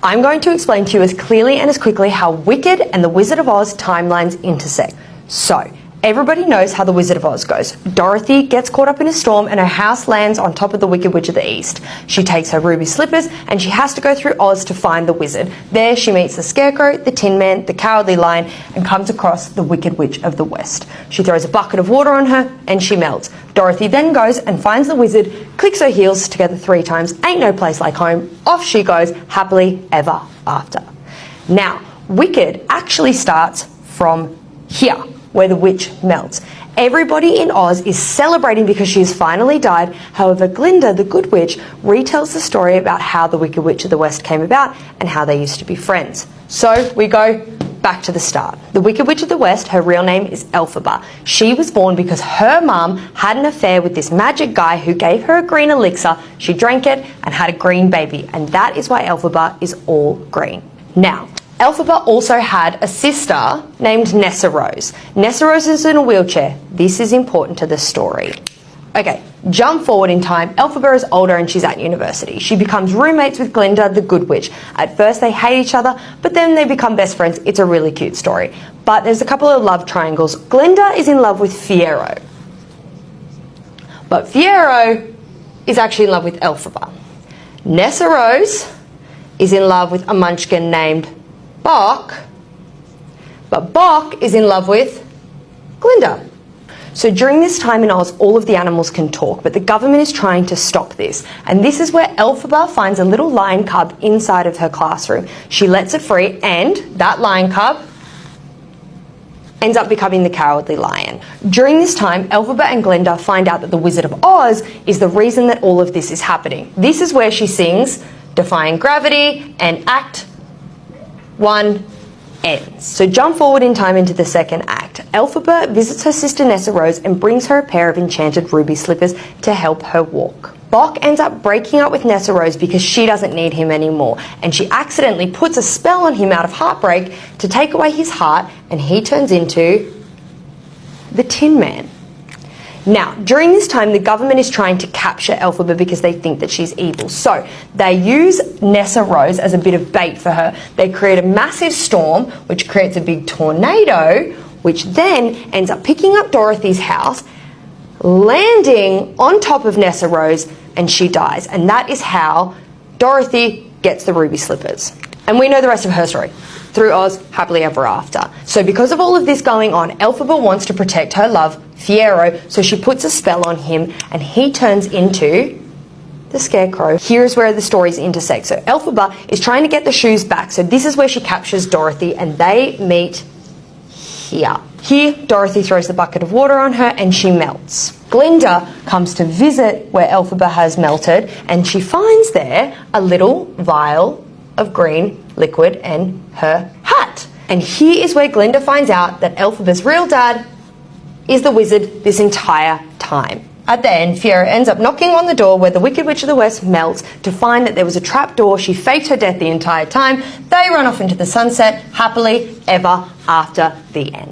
I'm going to explain to you as clearly and as quickly how Wicked and the Wizard of Oz timelines intersect. So, everybody knows how the Wizard of Oz goes. Dorothy gets caught up in a storm and her house lands on top of the Wicked Witch of the East. She takes her ruby slippers and she has to go through Oz to find the wizard. There she meets the Scarecrow, the Tin Man, the Cowardly Lion and comes across the Wicked Witch of the West. She throws a bucket of water on her and she melts. Dorothy then goes and finds the wizard, clicks her heels together 3 times, ain't no place like home, off she goes, happily ever after. Now, Wicked actually starts from here, where the witch melts. Everybody in Oz is celebrating because she has finally died. However, Glinda, the Good Witch, retells the story about how the Wicked Witch of the West came about and how they used to be friends. So we go back to the start. The Wicked Witch of the West, her real name is Elphaba. She was born because her mum had an affair with this magic guy who gave her a green elixir. She drank it and had a green baby, and that is why Elphaba is all green. Now, Elphaba also had a sister named Nessarose. Nessarose is in a wheelchair. This is important to the story. Okay, jump forward in time. Elphaba is older and she's at university. She becomes roommates with Glinda, the Good Witch. At first they hate each other, but then they become best friends. It's a really cute story. But there's a couple of love triangles. Glinda is in love with Fiyero. But Fiyero is actually in love with Elphaba. Nessarose is in love with a munchkin named Boq, but Boq is in love with Glinda. So during this time in Oz, all of the animals can talk, but the government is trying to stop this. And this is where Elphaba finds a little lion cub inside of her classroom. She lets it free, and that lion cub ends up becoming the Cowardly Lion. During this time, Elphaba and Glinda find out that the Wizard of Oz is the reason that all of this is happening. This is where she sings Defying Gravity and Act 1 ends. So jump forward in time into the second act. Elphaba visits her sister Nessarose and brings her a pair of enchanted ruby slippers to help her walk. Boq ends up breaking up with Nessarose because she doesn't need him anymore, and she accidentally puts a spell on him out of heartbreak to take away his heart, and he turns into the Tin Man. Now, during this time, the government is trying to capture Elphaba because they think that she's evil. So they use Nessarose as a bit of bait for her. They create a massive storm, which creates a big tornado, which then ends up picking up Dorothy's house, landing on top of Nessarose, and she dies. And that is how Dorothy gets the ruby slippers. And we know the rest of her story. Through Oz, happily ever after. So because of all of this going on, Elphaba wants to protect her love, Fiyero, so she puts a spell on him and he turns into the Scarecrow. Here's where the stories intersect. So Elphaba is trying to get the shoes back. So this is where she captures Dorothy and they meet here. Here, Dorothy throws the bucket of water on her and she melts. Glinda comes to visit where Elphaba has melted and she finds there a little vial of green liquid and her hat. And here is where Glinda finds out that Elphaba's real dad is the wizard this entire time. At the end, Fiyero ends up knocking on the door where the Wicked Witch of the West melts to find that there was a trap door. She faked her death the entire time. They run off into the sunset, happily ever after the end.